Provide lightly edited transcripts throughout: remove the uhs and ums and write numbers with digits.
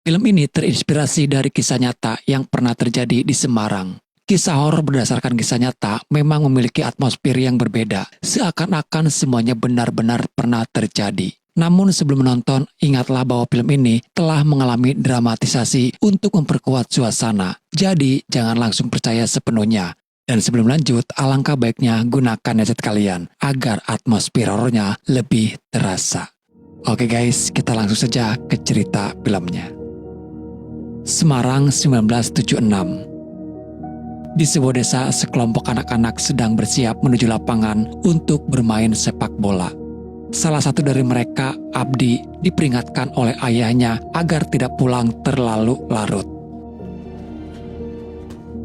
Film ini terinspirasi dari kisah nyata yang pernah terjadi di Semarang. Kisah horor berdasarkan kisah nyata memang memiliki atmosfer yang berbeda, seakan-akan semuanya benar-benar pernah terjadi. Namun sebelum menonton, ingatlah bahwa film ini telah mengalami dramatisasi untuk memperkuat suasana. Jadi, jangan langsung percaya sepenuhnya. Dan sebelum lanjut, alangkah baiknya gunakan headset kalian agar atmosfer horornya lebih terasa. Oke guys, kita langsung saja ke cerita filmnya. Semarang 1976. Di sebuah desa, sekelompok anak-anak sedang bersiap menuju lapangan untuk bermain sepak bola. Salah satu dari mereka, Abdi, diperingatkan oleh ayahnya agar tidak pulang terlalu larut.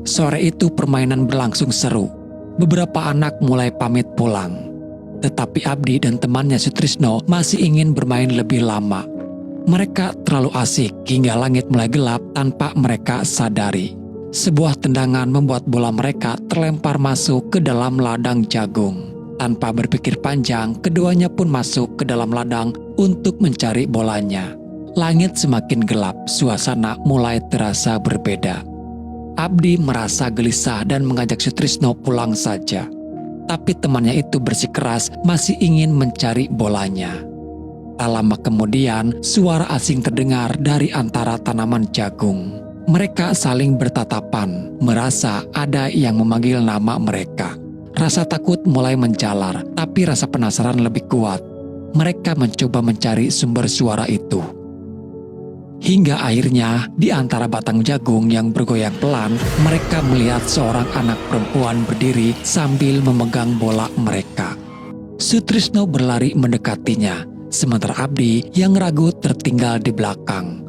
Sore itu permainan berlangsung seru. Beberapa anak mulai pamit pulang. Tetapi Abdi dan temannya Sutrisno masih ingin bermain lebih lama. Mereka terlalu asik hingga langit mulai gelap tanpa mereka sadari. Sebuah tendangan membuat bola mereka terlempar masuk ke dalam ladang jagung. Tanpa berpikir panjang, keduanya pun masuk ke dalam ladang untuk mencari bolanya. Langit semakin gelap, suasana mulai terasa berbeda. Abdi merasa gelisah dan mengajak Sutrisno pulang saja. Tapi temannya itu bersikeras masih ingin mencari bolanya. Tak lama kemudian, suara asing terdengar dari antara tanaman jagung. Mereka saling bertatapan, merasa ada yang memanggil nama mereka. Rasa takut mulai menjalar, tapi rasa penasaran lebih kuat. Mereka mencoba mencari sumber suara itu. Hingga akhirnya, di antara batang jagung yang bergoyang pelan, mereka melihat seorang anak perempuan berdiri sambil memegang bola mereka. Sutrisno berlari mendekatinya, sementara Abdi yang ragu tertinggal di belakang.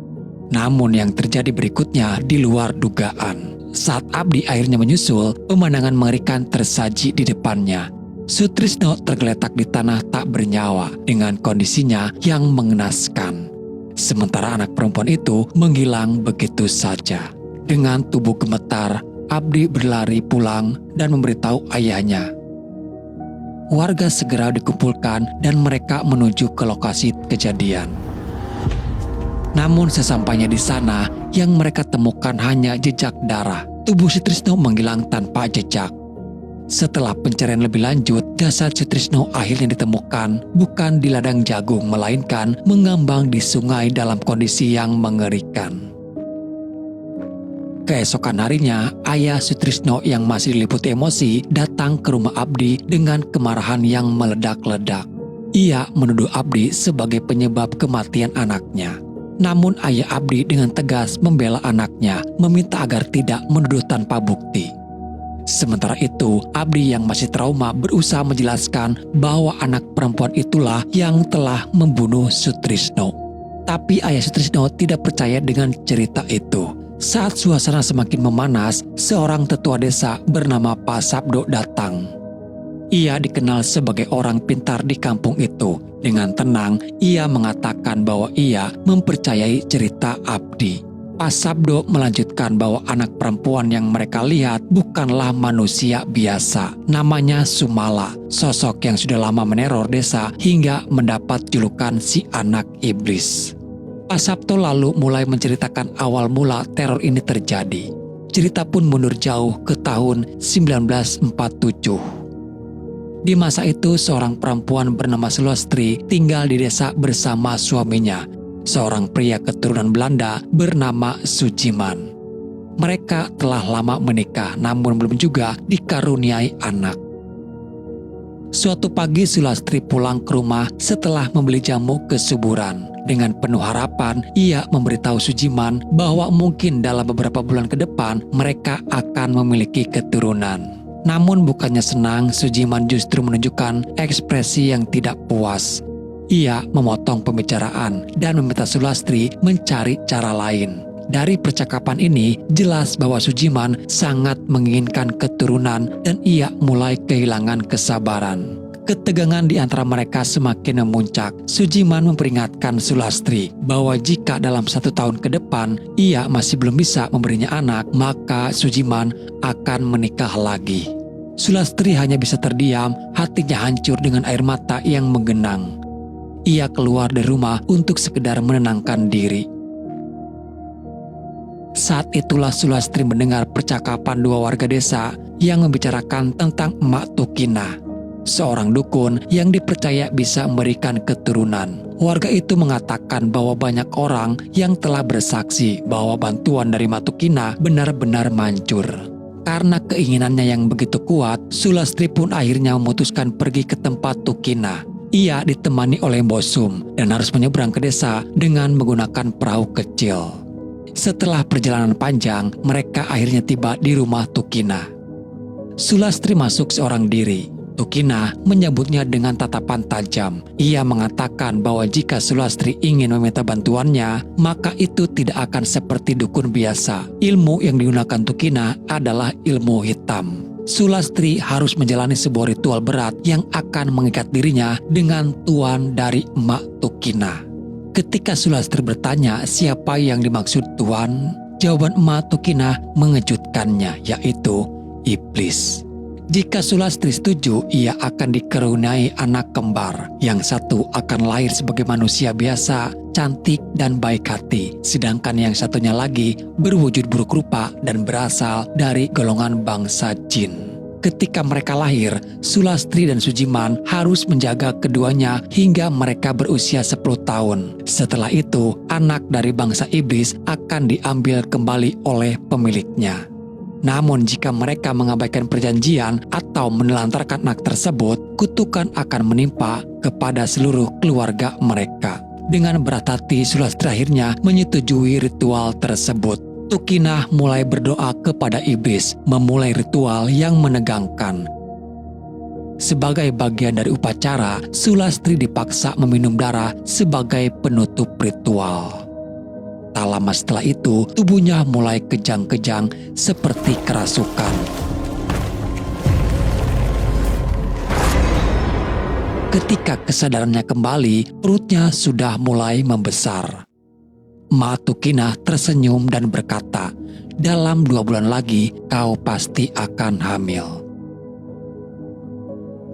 Namun yang terjadi berikutnya di luar dugaan. Saat Abdi akhirnya menyusul, pemandangan mengerikan tersaji di depannya. Sutrisno tergeletak di tanah tak bernyawa dengan kondisinya yang mengenaskan. Sementara anak perempuan itu menghilang begitu saja. Dengan tubuh gemetar, Abdi berlari pulang dan memberitahu ayahnya. Warga segera dikumpulkan dan mereka menuju ke lokasi kejadian. Namun sesampainya di sana, yang mereka temukan hanya jejak darah. Tubuh Sutrisno menghilang tanpa jejak. Setelah pencarian lebih lanjut, jasad Sutrisno akhirnya ditemukan bukan di ladang jagung, melainkan mengambang di sungai dalam kondisi yang mengerikan. Keesokan harinya, ayah Sutrisno yang masih diliputi emosi datang ke rumah Abdi dengan kemarahan yang meledak-ledak. Ia menuduh Abdi sebagai penyebab kematian anaknya. Namun ayah Abdi dengan tegas membela anaknya, meminta agar tidak menuduh tanpa bukti. Sementara itu, Abdi yang masih trauma berusaha menjelaskan bahwa anak perempuan itulah yang telah membunuh Sutrisno. Tapi ayah Sutrisno tidak percaya dengan cerita itu. Saat suasana semakin memanas, seorang tetua desa bernama Pak Sabdo datang. Ia dikenal sebagai orang pintar di kampung itu. Dengan tenang, ia mengatakan bahwa ia mempercayai cerita Abdi. Pak Sabdo melanjutkan bahwa anak perempuan yang mereka lihat bukanlah manusia biasa. Namanya Sumala, sosok yang sudah lama meneror desa hingga mendapat julukan si anak iblis. Pak Sabdo lalu mulai menceritakan awal mula teror ini terjadi. Cerita pun mundur jauh ke tahun 1947. Di masa itu, seorang perempuan bernama Sulastri tinggal di desa bersama suaminya, seorang pria keturunan Belanda bernama Sujiman. Mereka telah lama menikah, namun belum juga dikaruniai anak. Suatu pagi, Sulastri pulang ke rumah setelah membeli jamu kesuburan. Dengan penuh harapan, ia memberitahu Sujiman bahwa mungkin dalam beberapa bulan ke depan mereka akan memiliki keturunan. Namun bukannya senang, Sujiman justru menunjukkan ekspresi yang tidak puas. Ia memotong pembicaraan dan meminta Sulastri mencari cara lain. Dari percakapan ini, jelas bahwa Sujiman sangat menginginkan keturunan dan ia mulai kehilangan kesabaran. Ketegangan di antara mereka semakin memuncak. Sujiman memperingatkan Sulastri bahwa jika dalam 1 tahun ke depan ia masih belum bisa memberinya anak, maka Sujiman akan menikah lagi. Sulastri hanya bisa terdiam, hatinya hancur dengan air mata yang menggenang. Ia keluar dari rumah untuk sekedar menenangkan diri. Saat itulah Sulastri mendengar percakapan dua warga desa yang membicarakan tentang Emak Tukina, seorang dukun yang dipercaya bisa memberikan keturunan. Warga itu mengatakan bahwa banyak orang yang telah bersaksi bahwa bantuan dari Emak Tukina benar-benar manjur. Karena keinginannya yang begitu kuat, Sulastri pun akhirnya memutuskan pergi ke tempat Tukina. Ia ditemani oleh Bosum dan harus menyeberang ke desa dengan menggunakan perahu kecil. Setelah perjalanan panjang, mereka akhirnya tiba di rumah Tukina. Sulastri masuk seorang diri. Tukina menyambutnya dengan tatapan tajam. Ia mengatakan bahwa jika Sulastri ingin meminta bantuannya, maka itu tidak akan seperti dukun biasa. Ilmu yang digunakan Tukina adalah ilmu hitam. Sulastri harus menjalani sebuah ritual berat yang akan mengikat dirinya dengan tuan dari Emak Tukina. Ketika Sulastri bertanya siapa yang dimaksud tuan, jawaban Emak Tukina mengejutkannya, yaitu iblis. Jika Sulastri setuju, ia akan dikaruniai anak kembar. Yang satu akan lahir sebagai manusia biasa, cantik dan baik hati, sedangkan yang satunya lagi berwujud buruk rupa dan berasal dari golongan bangsa jin. Ketika mereka lahir, Sulastri dan Sujiman harus menjaga keduanya hingga mereka berusia 10 tahun. Setelah itu, anak dari bangsa iblis akan diambil kembali oleh pemiliknya. Namun jika mereka mengabaikan perjanjian atau menelantarkan anak tersebut, kutukan akan menimpa kepada seluruh keluarga mereka. Dengan berat hati, Sulastri akhirnya menyetujui ritual tersebut. Tukina mulai berdoa kepada iblis, memulai ritual yang menegangkan. Sebagai bagian dari upacara, Sulastri dipaksa meminum darah sebagai penutup ritual. Tak lama setelah itu, tubuhnya mulai kejang-kejang seperti kerasukan. Ketika kesadarannya kembali, perutnya sudah mulai membesar. Emak Tukina tersenyum dan berkata, "Dalam 2 bulan lagi kau pasti akan hamil."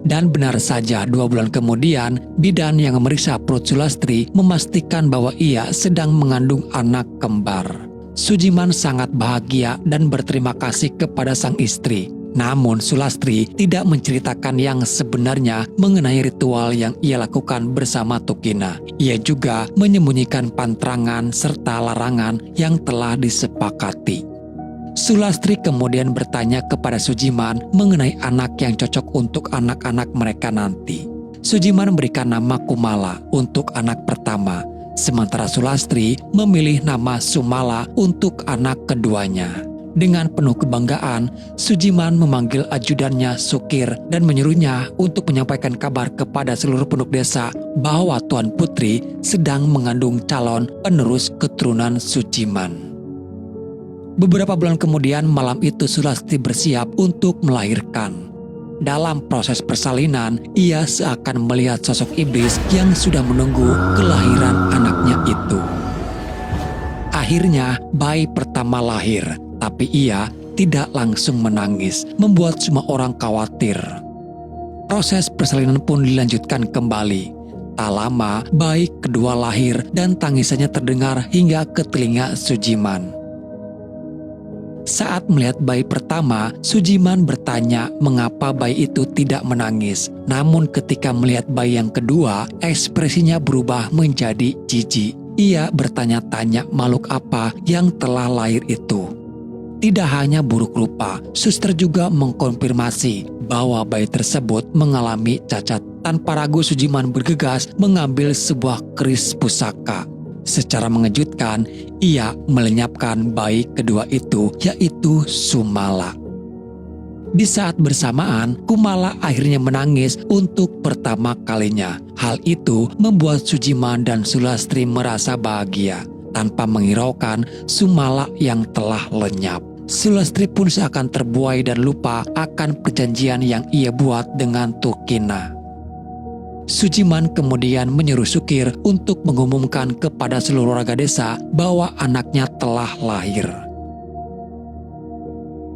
Dan benar saja, 2 bulan kemudian, bidan yang memeriksa perut Sulastri memastikan bahwa ia sedang mengandung anak kembar. Sujiman sangat bahagia dan berterima kasih kepada sang istri. Namun Sulastri tidak menceritakan yang sebenarnya mengenai ritual yang ia lakukan bersama Tukina. Ia juga menyembunyikan pantrangan serta larangan yang telah disepakati. Sulastri kemudian bertanya kepada Sujiman mengenai anak yang cocok untuk anak-anak mereka nanti. Sujiman memberikan nama Kumala untuk anak pertama, sementara Sulastri memilih nama Sumala untuk anak keduanya. Dengan penuh kebanggaan, Sujiman memanggil ajudannya Sukir dan menyuruhnya untuk menyampaikan kabar kepada seluruh penduduk desa bahwa Tuan Putri sedang mengandung calon penerus keturunan Sujiman. Beberapa bulan kemudian, malam itu Sulastri bersiap untuk melahirkan. Dalam proses persalinan, ia seakan melihat sosok iblis yang sudah menunggu kelahiran anaknya itu. Akhirnya, bayi pertama lahir. Tapi ia tidak langsung menangis, membuat semua orang khawatir. Proses persalinan pun dilanjutkan kembali. Tak lama, bayi kedua lahir dan tangisannya terdengar hingga ke telinga Sujiman. Saat melihat bayi pertama, Sujiman bertanya mengapa bayi itu tidak menangis. Namun ketika melihat bayi yang kedua, ekspresinya berubah menjadi jijik. Ia bertanya-tanya makhluk apa yang telah lahir itu. Tidak hanya buruk rupa, suster juga mengkonfirmasi bahwa bayi tersebut mengalami cacat. Tanpa ragu, Sujiman bergegas mengambil sebuah keris pusaka. Secara mengejutkan, ia melenyapkan bayi kedua itu, yaitu Sumala. Di saat bersamaan, Kumala akhirnya menangis untuk pertama kalinya. Hal itu membuat Sujiman dan Sulastri merasa bahagia. Tanpa menghiraukan Sumala yang telah lenyap, Sulastri pun seakan terbuai dan lupa akan perjanjian yang ia buat dengan Tukina. Sujiman kemudian menyuruh Sukir untuk mengumumkan kepada seluruh warga desa bahwa anaknya telah lahir.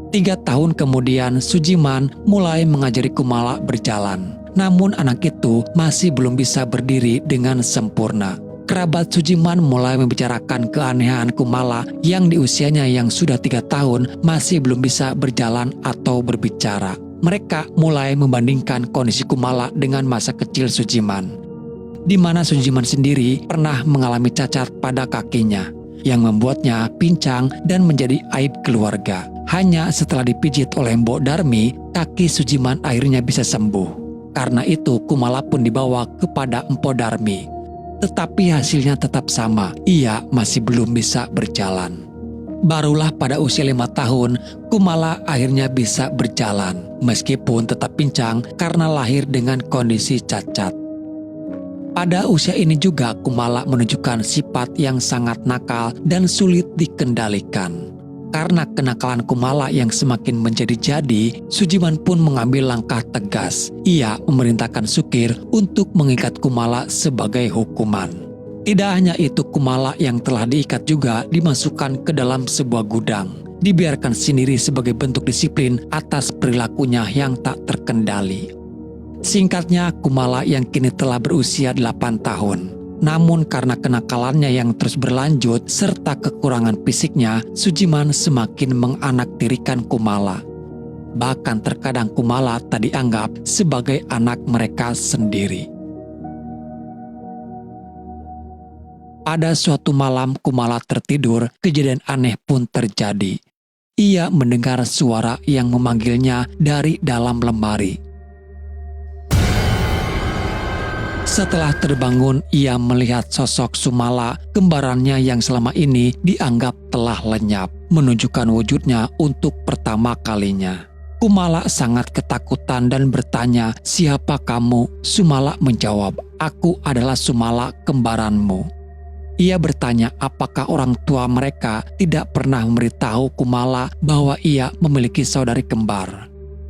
3 tahun kemudian, Sujiman mulai mengajari Kumala berjalan. Namun anak itu masih belum bisa berdiri dengan sempurna. kerabat Sujiman mulai membicarakan keanehan Kumala yang di usianya yang sudah 3 tahun masih belum bisa berjalan atau berbicara. Mereka mulai membandingkan kondisi Kumala dengan masa kecil Sujiman, di mana Sujiman sendiri pernah mengalami cacat pada kakinya, yang membuatnya pincang dan menjadi aib keluarga. Hanya setelah dipijit oleh Mbok Darmi, kaki Sujiman akhirnya bisa sembuh. Karena itu Kumala pun dibawa kepada Mpok Darmi. Tetapi hasilnya tetap sama, ia masih belum bisa berjalan. Barulah pada usia 5 tahun, Kumala akhirnya bisa berjalan, meskipun tetap pincang karena lahir dengan kondisi cacat. Pada usia ini juga Kumala menunjukkan sifat yang sangat nakal dan sulit dikendalikan. Karena kenakalan Kumala yang semakin menjadi-jadi, Sujiman pun mengambil langkah tegas. Ia memerintahkan Sukir untuk mengikat Kumala sebagai hukuman. Tidak hanya itu, Kumala yang telah diikat juga dimasukkan ke dalam sebuah gudang, dibiarkan sendiri sebagai bentuk disiplin atas perilakunya yang tak terkendali. Singkatnya, Kumala yang kini telah berusia 8 tahun. Namun karena kenakalannya yang terus berlanjut serta kekurangan fisiknya, Sujiman semakin menganaktirikan Kumala. Bahkan terkadang Kumala tak dianggap sebagai anak mereka sendiri. Pada suatu malam Kumala tertidur, kejadian aneh pun terjadi. Ia mendengar suara yang memanggilnya dari dalam lemari. Setelah terbangun, ia melihat sosok Sumala, kembarannya yang selama ini dianggap telah lenyap, menunjukkan wujudnya untuk pertama kalinya. Kumala sangat ketakutan dan bertanya, "Siapa kamu?" Sumala menjawab, "Aku adalah Sumala, kembaranmu." Ia bertanya apakah orang tua mereka tidak pernah memberitahu Kumala bahwa ia memiliki saudari kembar.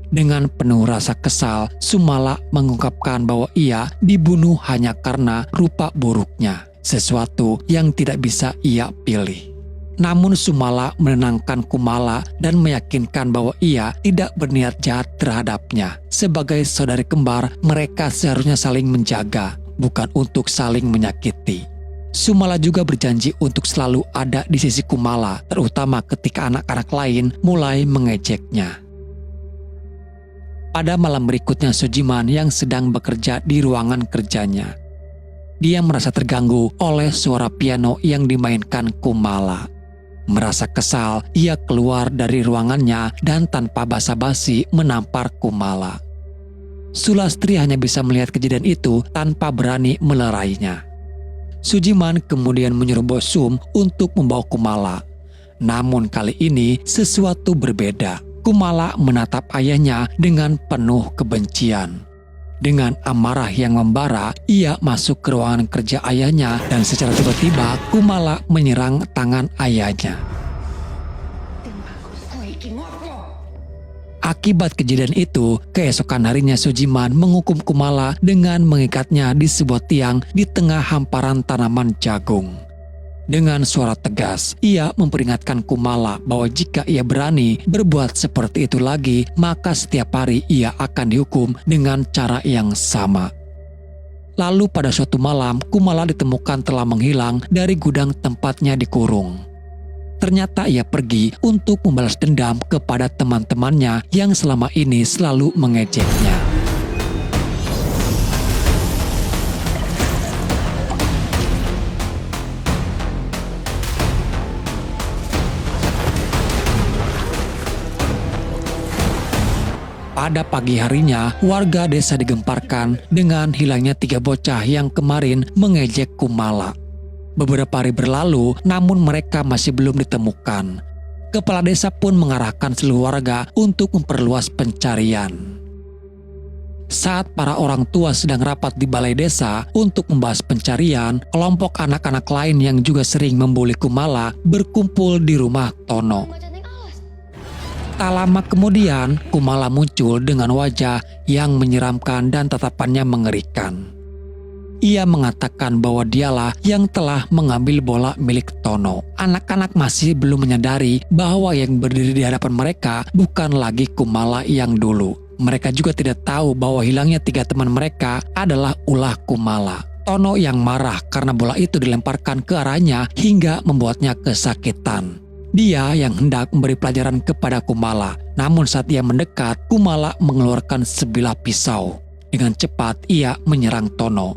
Dengan penuh rasa kesal, Sumala mengungkapkan bahwa ia dibunuh hanya karena rupa buruknya, sesuatu yang tidak bisa ia pilih. Namun Sumala menenangkan Kumala dan meyakinkan bahwa ia tidak berniat jahat terhadapnya. Sebagai saudari kembar, mereka seharusnya saling menjaga, bukan untuk saling menyakiti. Sumala juga berjanji untuk selalu ada di sisi Kumala, terutama ketika anak-anak lain mulai mengejeknya. Pada malam berikutnya, Sujiman yang sedang bekerja di ruangan kerjanya. Dia merasa terganggu oleh suara piano yang dimainkan Kumala. Merasa kesal, ia keluar dari ruangannya dan tanpa basa-basi menampar Kumala. Sulastri hanya bisa melihat kejadian itu tanpa berani melerainya. Sujiman kemudian menyuruh Bosum untuk membawa Kumala. Namun kali ini sesuatu berbeda. Kumala menatap ayahnya dengan penuh kebencian. Dengan amarah yang membara, ia masuk ke ruangan kerja ayahnya dan secara tiba-tiba Kumala menyerang tangan ayahnya. Akibat kejadian itu, keesokan harinya Sujiman menghukum Kumala dengan mengikatnya di sebuah tiang di tengah hamparan tanaman jagung. Dengan suara tegas, ia memperingatkan Kumala bahwa jika ia berani berbuat seperti itu lagi, maka setiap hari ia akan dihukum dengan cara yang sama. Lalu pada suatu malam, Kumala ditemukan telah menghilang dari gudang tempatnya dikurung. Ternyata ia pergi untuk membalas dendam kepada teman-temannya yang selama ini selalu mengejeknya. Pada pagi harinya, warga desa digemparkan dengan hilangnya 3 bocah yang kemarin mengejek Kumala. Beberapa hari berlalu, namun mereka masih belum ditemukan. Kepala desa pun mengarahkan seluruh warga untuk memperluas pencarian. Saat para orang tua sedang rapat di balai desa untuk membahas pencarian, kelompok anak-anak lain yang juga sering membuli Kumala berkumpul di rumah Tono. Tak lama kemudian, Kumala muncul dengan wajah yang menyeramkan dan tatapannya mengerikan. Ia mengatakan bahwa dialah yang telah mengambil bola milik Tono. Anak-anak masih belum menyadari bahwa yang berdiri di hadapan mereka bukan lagi Kumala yang dulu. Mereka juga tidak tahu bahwa hilangnya 3 teman mereka adalah ulah Kumala. Tono yang marah karena bola itu dilemparkan ke arahnya hingga membuatnya kesakitan. Dia yang hendak memberi pelajaran kepada Kumala, namun saat ia mendekat, Kumala mengeluarkan sebilah pisau. Dengan cepat ia menyerang Tono.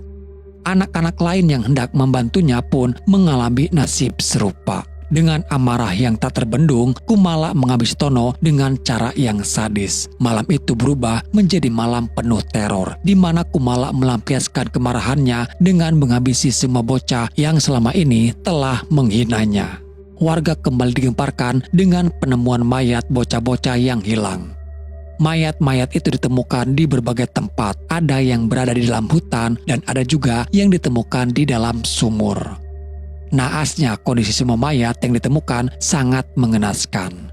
Anak-anak lain yang hendak membantunya pun mengalami nasib serupa. Dengan amarah yang tak terbendung, Kumala menghabisi Tono dengan cara yang sadis. Malam itu berubah menjadi malam penuh teror, di mana Kumala melampiaskan kemarahannya dengan menghabisi semua bocah yang selama ini telah menghinanya. Warga kembali digemparkan dengan penemuan mayat bocah-bocah yang hilang. Mayat-mayat itu ditemukan di berbagai tempat, ada yang berada di dalam hutan dan ada juga yang ditemukan di dalam sumur. Naasnya kondisi semua mayat yang ditemukan sangat mengenaskan.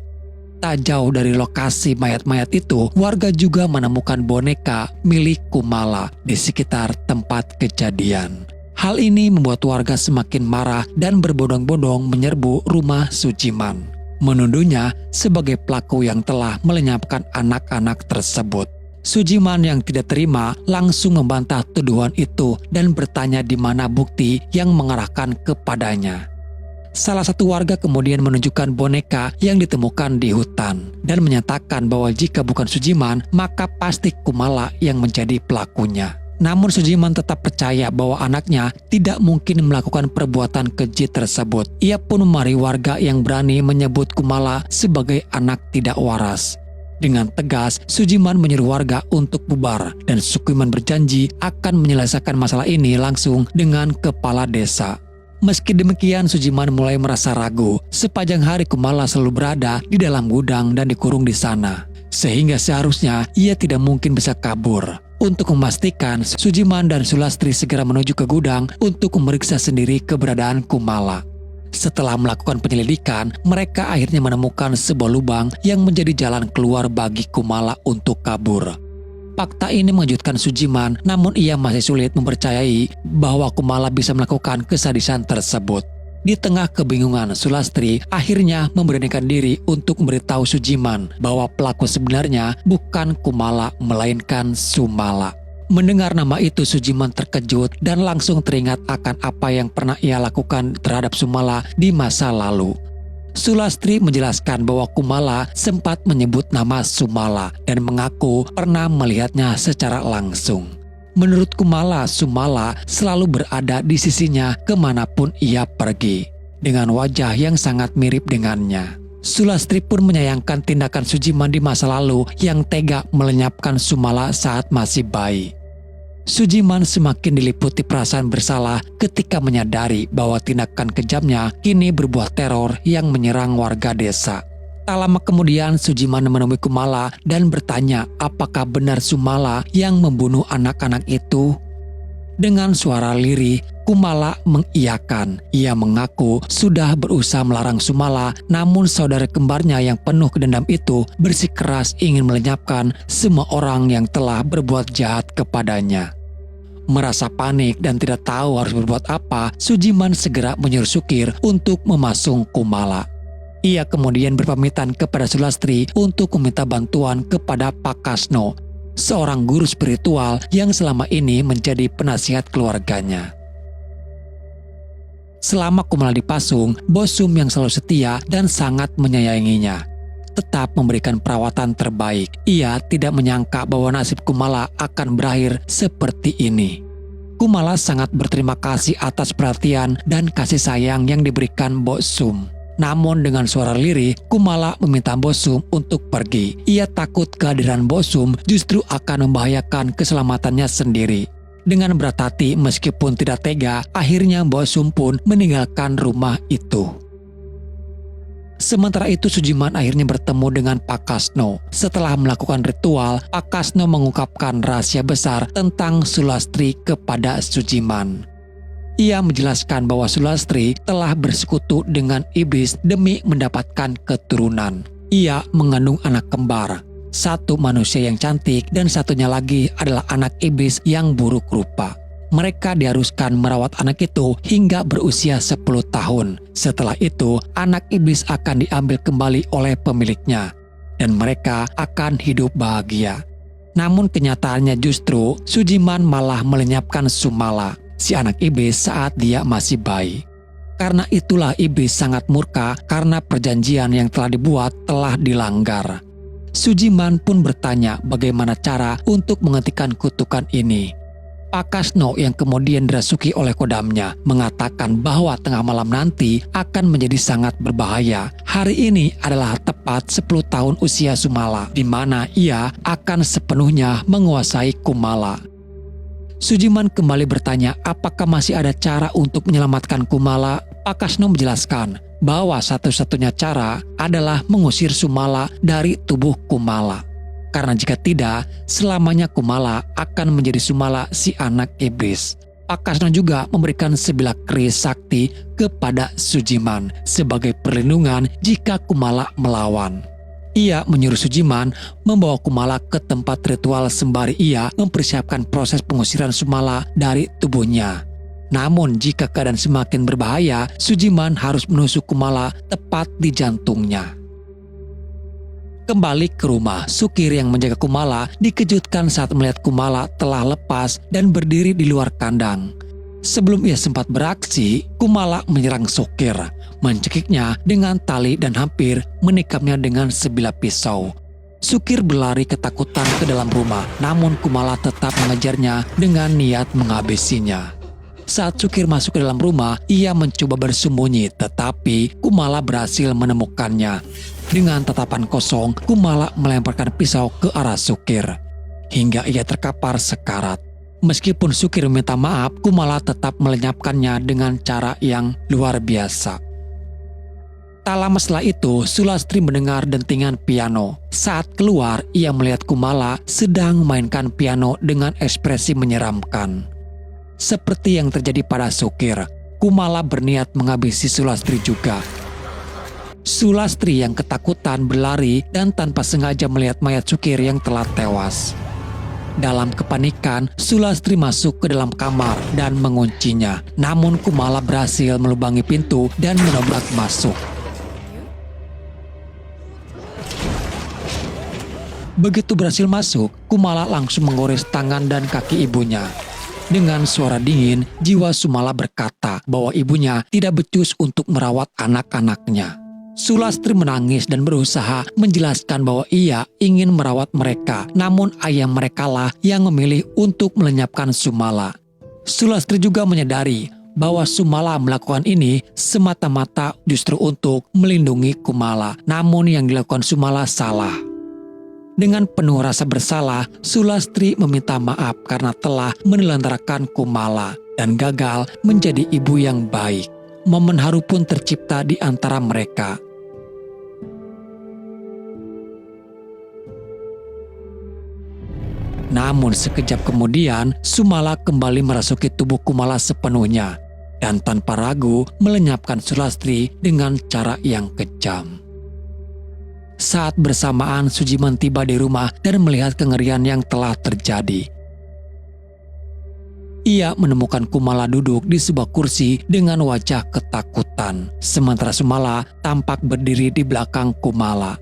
Tak jauh dari lokasi mayat-mayat itu, warga juga menemukan boneka milik Kumala di sekitar tempat kejadian. Hal ini membuat warga semakin marah dan berbondong-bondong menyerbu rumah Sujiman, menuduhnya sebagai pelaku yang telah melenyapkan anak-anak tersebut. Sujiman yang tidak terima langsung membantah tuduhan itu dan bertanya di mana bukti yang mengarahkan kepadanya. Salah satu warga kemudian menunjukkan boneka yang ditemukan di hutan dan menyatakan bahwa jika bukan Sujiman, maka pasti Kumala yang menjadi pelakunya. Namun Sujiman tetap percaya bahwa anaknya tidak mungkin melakukan perbuatan keji tersebut. Ia pun memarahi warga yang berani menyebut Kumala sebagai anak tidak waras. Dengan tegas, Sujiman menyuruh warga untuk bubar dan Sukiman berjanji akan menyelesaikan masalah ini langsung dengan kepala desa. Meski demikian, Sujiman mulai merasa ragu. Sepanjang hari Kumala selalu berada di dalam gudang dan dikurung di sana, sehingga seharusnya ia tidak mungkin bisa kabur. Untuk memastikan, Sujiman dan Sulastri segera menuju ke gudang untuk memeriksa sendiri keberadaan Kumala. Setelah melakukan penyelidikan, mereka akhirnya menemukan sebuah lubang yang menjadi jalan keluar bagi Kumala untuk kabur. Fakta ini mengejutkan Sujiman, namun ia masih sulit mempercayai bahwa Kumala bisa melakukan kesadisan tersebut. Di tengah kebingungan, Sulastri akhirnya memberanikan diri untuk memberitahu Sujiman bahwa pelaku sebenarnya bukan Kumala melainkan Sumala. Mendengar nama itu, Sujiman terkejut dan langsung teringat akan apa yang pernah ia lakukan terhadap Sumala di masa lalu. Sulastri menjelaskan bahwa Kumala sempat menyebut nama Sumala dan mengaku pernah melihatnya secara langsung. Menurut Kumala, Sumala selalu berada di sisinya kemanapun ia pergi, dengan wajah yang sangat mirip dengannya. Sulastri pun menyayangkan tindakan Sujiman di masa lalu yang tega melenyapkan Sumala saat masih bayi. Sujiman semakin diliputi perasaan bersalah ketika menyadari bahwa tindakan kejamnya kini berbuah teror yang menyerang warga desa. Tak lama kemudian, Sujiman menemui Kumala dan bertanya apakah benar Sumala yang membunuh anak-anak itu. Dengan suara lirih, Kumala mengiyakan. Ia mengaku sudah berusaha melarang Sumala, namun saudara kembarnya yang penuh dendam itu bersikeras ingin melenyapkan semua orang yang telah berbuat jahat kepadanya. Merasa panik dan tidak tahu harus berbuat apa, Sujiman segera menyuruh Sukir untuk memasung Kumala. Ia kemudian berpamitan kepada Sulastri untuk meminta bantuan kepada Pak Kasno, seorang guru spiritual yang selama ini menjadi penasihat keluarganya. Selama Kumala dipasung, Bosum yang selalu setia dan sangat menyayanginya tetap memberikan perawatan terbaik. Ia tidak menyangka bahwa nasib Kumala akan berakhir seperti ini. Kumala sangat berterima kasih atas perhatian dan kasih sayang yang diberikan Bosum. Namun dengan suara lirih, Kumala meminta Bosum untuk pergi. Ia takut kehadiran Bosum justru akan membahayakan keselamatannya sendiri. Dengan berat hati meskipun tidak tega, akhirnya Bosum pun meninggalkan rumah itu. Sementara itu, Sujiman akhirnya bertemu dengan Pak Kasno. Setelah melakukan ritual, Pak Kasno mengungkapkan rahasia besar tentang Sulastri kepada Sujiman. Ia menjelaskan bahwa Sulastri telah bersekutu dengan iblis demi mendapatkan keturunan. Ia mengandung anak kembar, satu manusia yang cantik dan satunya lagi adalah anak iblis yang buruk rupa. Mereka diharuskan merawat anak itu hingga berusia 10 tahun. Setelah itu, anak iblis akan diambil kembali oleh pemiliknya dan mereka akan hidup bahagia. Namun kenyataannya justru Sujiman malah melenyapkan Sumala. si anak iblis saat dia masih bayi. Karena itulah iblis sangat murka karena perjanjian yang telah dibuat telah dilanggar. Sujiman pun bertanya bagaimana cara untuk menghentikan kutukan ini. Pak Kasno yang kemudian dirasuki oleh kodamnya mengatakan bahwa tengah malam nanti akan menjadi sangat berbahaya. Hari ini adalah tepat 10 tahun usia Sumala, di mana ia akan sepenuhnya menguasai Kumala. Sujiman kembali bertanya apakah masih ada cara untuk menyelamatkan Kumala. Pak Kasno menjelaskan bahwa satu-satunya cara adalah mengusir Sumala dari tubuh Kumala. Karena jika tidak, selamanya Kumala akan menjadi Sumala si anak iblis. Pak Kasno juga memberikan sebilah keris sakti kepada Sujiman sebagai perlindungan jika Kumala melawan. Ia menyuruh Sujiman membawa Kumala ke tempat ritual sembari ia mempersiapkan proses pengusiran Sumala dari tubuhnya. Namun jika keadaan semakin berbahaya, Sujiman harus menusuk Kumala tepat di jantungnya. Kembali ke rumah, Sukir yang menjaga Kumala dikejutkan saat melihat Kumala telah lepas dan berdiri di luar kandang. Sebelum ia sempat beraksi, Kumala menyerang Sukir, mencekiknya dengan tali dan hampir menikamnya dengan sebilah pisau. Sukir berlari ketakutan ke dalam rumah, namun Kumala tetap mengejarnya dengan niat menghabisinya. Saat Sukir masuk ke dalam rumah, ia mencoba bersembunyi, tetapi Kumala berhasil menemukannya. Dengan tatapan kosong, Kumala melemparkan pisau ke arah Sukir, hingga ia terkapar sekarat. Meskipun Sukir meminta maaf, Kumala tetap melenyapkannya dengan cara yang luar biasa. Tak lama setelah itu, Sulastri mendengar dentingan piano. Saat keluar, ia melihat Kumala sedang memainkan piano dengan ekspresi menyeramkan. Seperti yang terjadi pada Sukir, Kumala berniat menghabisi Sulastri juga. Sulastri yang ketakutan berlari dan tanpa sengaja melihat mayat Sukir yang telah tewas. Dalam kepanikan, Sulastri masuk ke dalam kamar dan menguncinya. Namun Kumala berhasil melubangi pintu dan menobrak masuk. Begitu berhasil masuk, Kumala langsung menggores tangan dan kaki ibunya. Dengan suara dingin, jiwa Sumala berkata bahwa ibunya tidak becus untuk merawat anak-anaknya. Sulastri menangis dan berusaha menjelaskan bahwa ia ingin merawat mereka, namun ayah mereka lah yang memilih untuk melenyapkan Sumala. Sulastri juga menyadari bahwa Sumala melakukan ini semata-mata justru untuk melindungi Kumala, namun yang dilakukan Sumala salah. Dengan penuh rasa bersalah, Sulastri meminta maaf karena telah menelantarkan Kumala dan gagal menjadi ibu yang baik. Momen haru pun tercipta di antara mereka. Namun sekejap kemudian, Sumala kembali merasuki tubuh Kumala sepenuhnya dan tanpa ragu melenyapkan Sulastri dengan cara yang kejam. Saat bersamaan Sujiman tiba di rumah dan melihat kengerian yang telah terjadi. Ia menemukan Kumala duduk di sebuah kursi dengan wajah ketakutan, sementara Sumala tampak berdiri di belakang Kumala.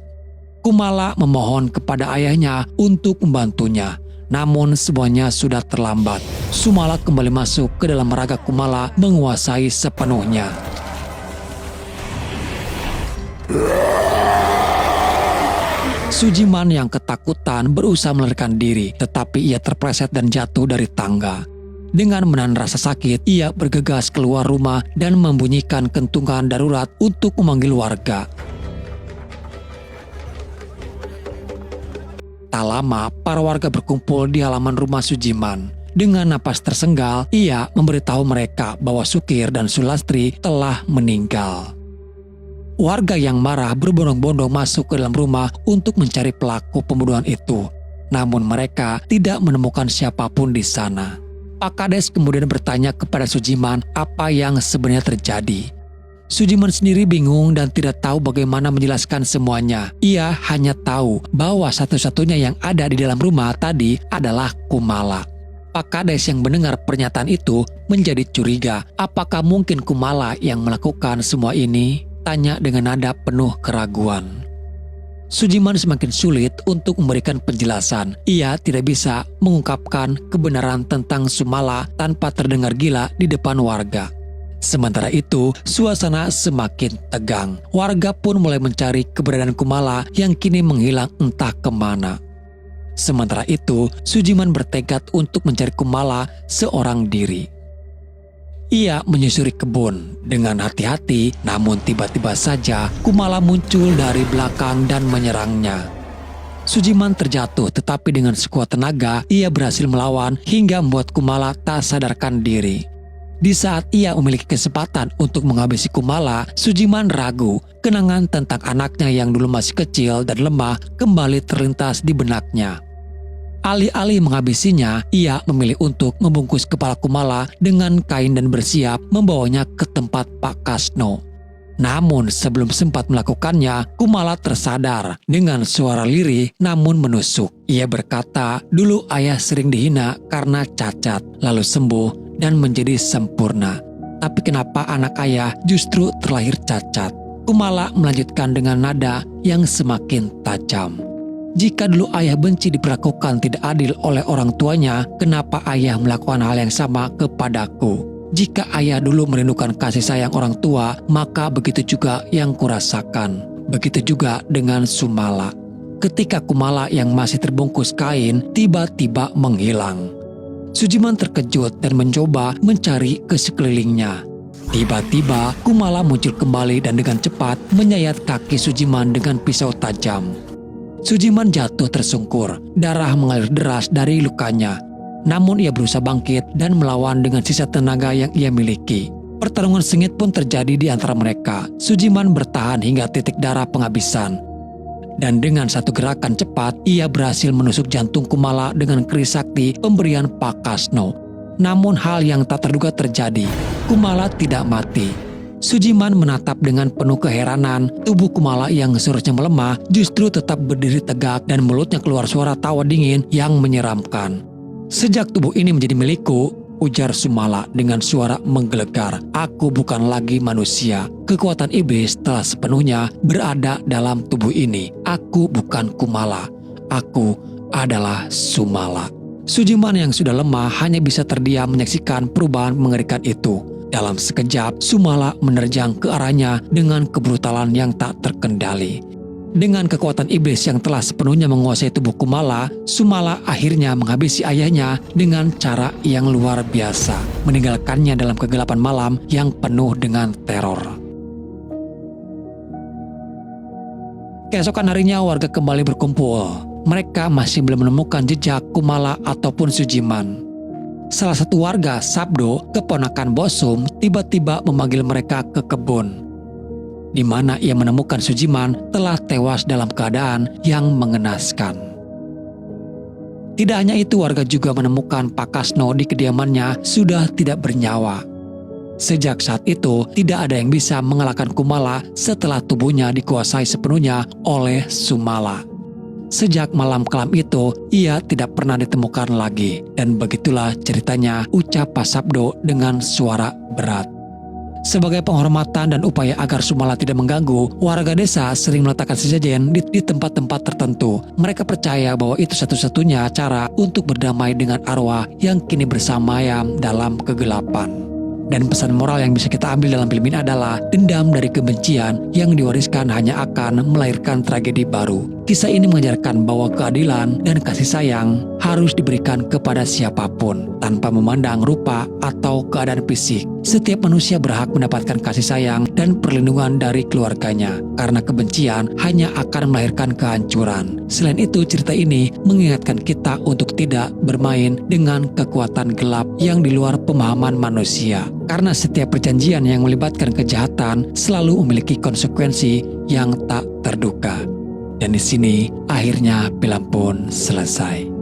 Kumala memohon kepada ayahnya untuk membantunya, namun semuanya sudah terlambat. Sumala kembali masuk ke dalam raga Kumala menguasai sepenuhnya. Sujiman yang ketakutan berusaha melarikan diri, tetapi ia terpleset dan jatuh dari tangga. Dengan menahan rasa sakit, ia bergegas keluar rumah dan membunyikan kentungan darurat untuk memanggil warga. Tak lama, para warga berkumpul di halaman rumah Sujiman. Dengan napas tersenggal, ia memberitahu mereka bahwa Sukir dan Sulastri telah meninggal. Warga yang marah berbondong-bondong masuk ke dalam rumah untuk mencari pelaku pembunuhan itu. Namun mereka tidak menemukan siapapun di sana. Pak Kades kemudian bertanya kepada Sujiman apa yang sebenarnya terjadi. Sujiman sendiri bingung dan tidak tahu bagaimana menjelaskan semuanya. Ia hanya tahu bahwa satu-satunya yang ada di dalam rumah tadi adalah Kumala. Pak Kades yang mendengar pernyataan itu menjadi curiga. Apakah mungkin Kumala yang melakukan semua ini? Tanya dengan nada penuh keraguan. Sujiman semakin sulit untuk memberikan penjelasan. Ia tidak bisa mengungkapkan kebenaran tentang Sumala tanpa terdengar gila di depan warga. Sementara itu, suasana semakin tegang. Warga pun mulai mencari keberadaan Kumala yang kini menghilang entah kemana. Sementara itu, Sujiman bertekad untuk mencari Kumala seorang diri. Ia menyusuri kebun dengan hati-hati, namun tiba-tiba saja Kumala muncul dari belakang dan menyerangnya. Sujiman terjatuh, tetapi dengan sekuat tenaga ia berhasil melawan hingga membuat Kumala tak sadarkan diri. Di saat ia memiliki kesempatan untuk menghabisi Kumala, Sujiman ragu. Kenangan tentang anaknya yang dulu masih kecil dan lemah kembali terlintas di benaknya. Alih-alih menghabisinya, ia memilih untuk membungkus kepala Kumala dengan kain dan bersiap membawanya ke tempat Pak Kasno. Namun sebelum sempat melakukannya, Kumala tersadar dengan suara lirih namun menusuk. Ia berkata, dulu ayah sering dihina karena cacat, lalu sembuh dan menjadi sempurna. Tapi kenapa anak ayah justru terlahir cacat? Kumala melanjutkan dengan nada yang semakin tajam. Jika dulu ayah benci diperlakukan tidak adil oleh orang tuanya, kenapa ayah melakukan hal yang sama kepadaku? Jika ayah dulu merindukan kasih sayang orang tua, maka begitu juga yang kurasakan. Begitu juga dengan Sumala. Ketika Kumala yang masih terbungkus kain tiba-tiba menghilang. Sujiman terkejut dan mencoba mencari ke sekelilingnya. Tiba-tiba Kumala muncul kembali dan dengan cepat menyayat kaki Sujiman dengan pisau tajam. Sujiman jatuh tersungkur, darah mengalir deras dari lukanya. Namun ia berusaha bangkit dan melawan dengan sisa tenaga yang ia miliki. Pertarungan sengit pun terjadi di antara mereka. Sujiman bertahan hingga titik darah penghabisan. Dan dengan satu gerakan cepat, ia berhasil menusuk jantung Kumala dengan keris sakti pemberian Pak Kasno. Namun hal yang tak terduga terjadi. Kumala tidak mati. Sujiman menatap dengan penuh keheranan. Tubuh Kumala yang seharusnya melemah justru tetap berdiri tegak dan mulutnya keluar suara tawa dingin yang menyeramkan. Sejak tubuh ini menjadi milikku, ujar Sumala dengan suara menggelegar. Aku bukan lagi manusia. Kekuatan iblis telah sepenuhnya berada dalam tubuh ini. Aku bukan Kumala. Aku adalah Sumala. Sujiman yang sudah lemah hanya bisa terdiam menyaksikan perubahan mengerikan itu. Dalam sekejap, Sumala menerjang ke arahnya dengan kebrutalan yang tak terkendali. Dengan kekuatan iblis yang telah sepenuhnya menguasai tubuh Kumala, Sumala akhirnya menghabisi ayahnya dengan cara yang luar biasa, meninggalkannya dalam kegelapan malam yang penuh dengan teror. Keesokan harinya warga kembali berkumpul. Mereka masih belum menemukan jejak Kumala ataupun Sujiman. Salah satu warga, Sabdo, keponakan Bosum, tiba-tiba memanggil mereka ke kebun, di mana ia menemukan Sujiman telah tewas dalam keadaan yang mengenaskan. Tidak hanya itu, warga juga menemukan Pak Kasno di kediamannya sudah tidak bernyawa. Sejak saat itu, tidak ada yang bisa mengalahkan Kumala setelah tubuhnya dikuasai sepenuhnya oleh Sumala. Sejak malam kelam itu, ia tidak pernah ditemukan lagi. Dan begitulah ceritanya, ucap Pak Sabdo dengan suara berat. Sebagai penghormatan dan upaya agar Sumala tidak mengganggu, warga desa sering meletakkan sesajen di tempat-tempat tertentu. Mereka percaya bahwa itu satu-satunya cara untuk berdamai dengan arwah yang kini bersamayam dalam kegelapan. Dan pesan moral yang bisa kita ambil dalam film ini adalah dendam dari kebencian yang diwariskan hanya akan melahirkan tragedi baru. Kisah ini mengajarkan bahwa keadilan dan kasih sayang harus diberikan kepada siapapun tanpa memandang rupa atau keadaan fisik. Setiap manusia berhak mendapatkan kasih sayang dan perlindungan dari keluarganya, karena kebencian hanya akan melahirkan kehancuran. Selain itu, cerita ini mengingatkan kita untuk tidak bermain dengan kekuatan gelap yang di luar pemahaman manusia. Karena setiap perjanjian yang melibatkan kejahatan selalu memiliki konsekuensi yang tak terduga. Dan di sini akhirnya film pun selesai.